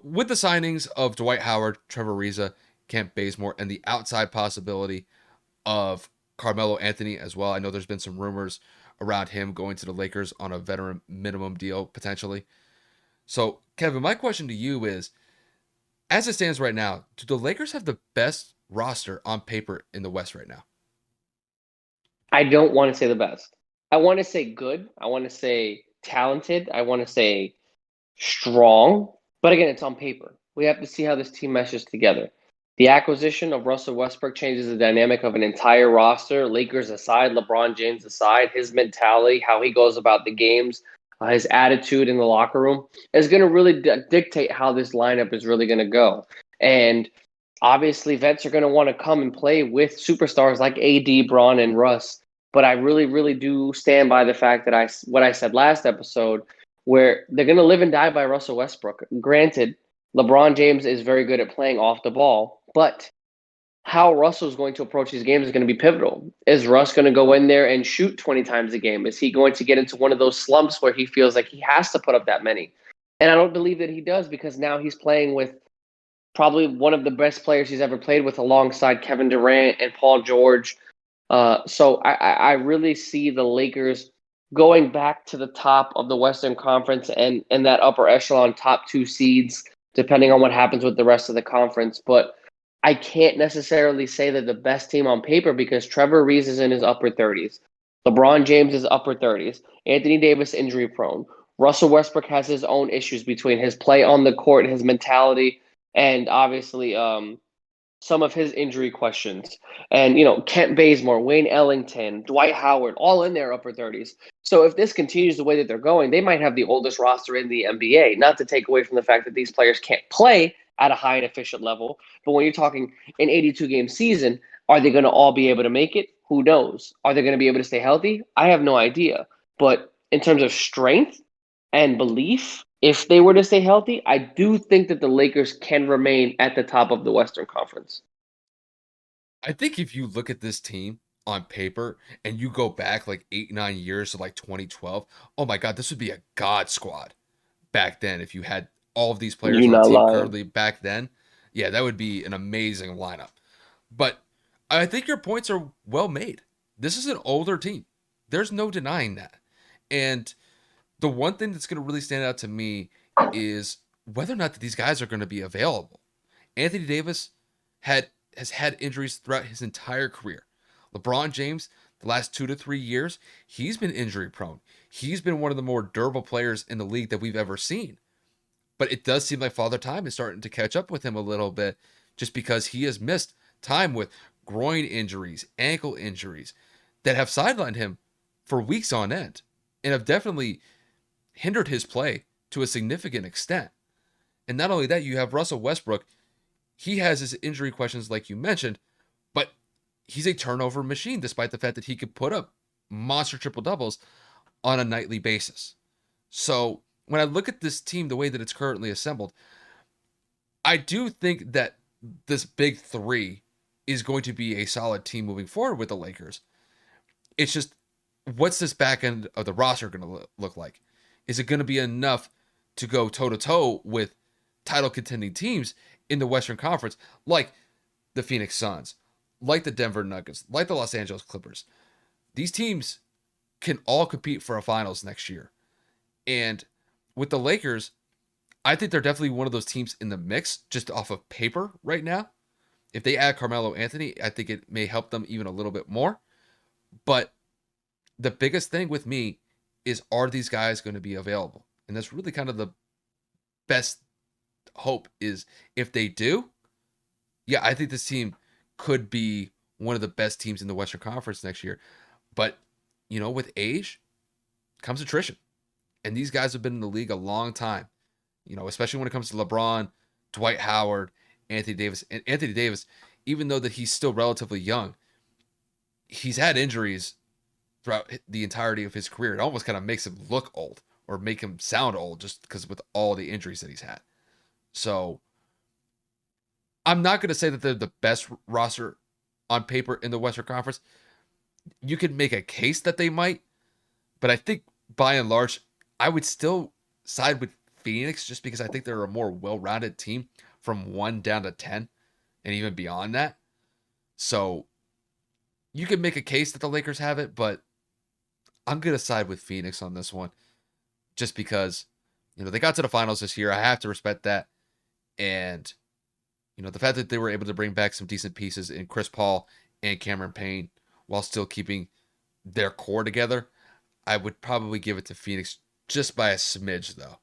with the signings of Dwight Howard, Trevor Ariza, Kent Bazemore, and the outside possibility of Carmelo Anthony as well. I know there's been some rumors around him going to the Lakers on a veteran minimum deal potentially. So, Kevin, my question to you is, as it stands right now, do the Lakers have the best roster on paper in the West right now? I don't want to say the best. I want to say good. I want to say talented. I want to say strong. But again, it's on paper. We have to see how this team meshes together. The acquisition of Russell Westbrook changes the dynamic of an entire roster. Lakers aside, LeBron James aside, his mentality, how he goes about the games, his attitude in the locker room is going to really dictate how this lineup is really going to go. And obviously, vets are going to want to come and play with superstars like AD, Braun, and Russ. But I really, really do stand by the fact that what I said last episode, where they're going to live and die by Russell Westbrook. Granted, LeBron James is very good at playing off the ball, but how Russell's going to approach these games is going to be pivotal. Is Russ going to go in there and shoot 20 times a game? Is he going to get into one of those slumps where he feels like he has to put up that many? And I don't believe that he does, because now he's playing with probably one of the best players he's ever played with, alongside Kevin Durant and Paul George. So I really see the Lakers going back to the top of the Western Conference, and that upper echelon top two seeds, depending on what happens with the rest of the conference. But I can't necessarily say that the best team on paper, because Trevor Ariza is in his upper 30s. LeBron James is upper 30s. Anthony Davis injury prone. Russell Westbrook has his own issues between his play on the court, his mentality, and obviously some of his injury questions. And, Kent Bazemore, Wayne Ellington, Dwight Howard, all in their upper 30s. So if this continues the way that they're going, they might have the oldest roster in the NBA. Not to take away from the fact that these players can't play at a high and efficient level. But when you're talking an 82-game season, are they going to all be able to make it? Who knows? Are they going to be able to stay healthy? I have no idea. But in terms of strength and belief, if they were to stay healthy, I do think that the Lakers can remain at the top of the Western Conference. I think if you look at this team on paper and you go back like 8, 9 years to like 2012, oh my God, this would be a God squad back then. If you had all of these players You're on the not team lying. currently back then, yeah, that would be an amazing lineup. But I think your points are well made. This is an older team. There's no denying that. And the one thing that's going to really stand out to me is whether or not that these guys are going to be available. Anthony Davis had has had injuries throughout his entire career. LeBron James, the last 2 to 3 years, he's been injury prone. He's been one of the more durable players in the league that we've ever seen. But it does seem like Father Time is starting to catch up with him a little bit, just because he has missed time with groin injuries, ankle injuries that have sidelined him for weeks on end and have definitely hindered his play to a significant extent. And not only that, you have Russell Westbrook. He has his injury questions, like you mentioned, but he's a turnover machine, despite the fact that he could put up monster triple doubles on a nightly basis. So when I look at this team, the way that it's currently assembled, I do think that this big three is going to be a solid team moving forward with the Lakers. It's just, what's this back end of the roster going to look like? Is it going to be enough to go toe to toe with title contending teams in the Western Conference, like the Phoenix Suns, like the Denver Nuggets, like the Los Angeles Clippers? These teams can all compete for a finals next year. And with the Lakers, I think they're definitely one of those teams in the mix just off of paper right now. If they add Carmelo Anthony, I think it may help them even a little bit more. But the biggest thing with me is, are these guys going to be available? And that's really kind of the best hope, is if they do, yeah, I think this team could be one of the best teams in the Western Conference next year. But, with age comes attrition. And these guys have been in the league a long time, especially when it comes to LeBron, Dwight Howard, Anthony Davis. And Anthony Davis, even though that he's still relatively young, he's had injuries throughout the entirety of his career. It almost kind of makes him look old, or make him sound old, just because with all the injuries that he's had. So I'm not going to say that they're the best roster on paper in the Western Conference. You could make a case that they might, but I think by and large, I would still side with Phoenix just because I think they're a more well-rounded team from 1 down to 10 and even beyond that. So you could make a case that the Lakers have it, but I'm going to side with Phoenix on this one just because, they got to the finals this year. I have to respect that. And, the fact that they were able to bring back some decent pieces in Chris Paul and Cameron Payne while still keeping their core together, I would probably give it to Phoenix just by a smidge, though.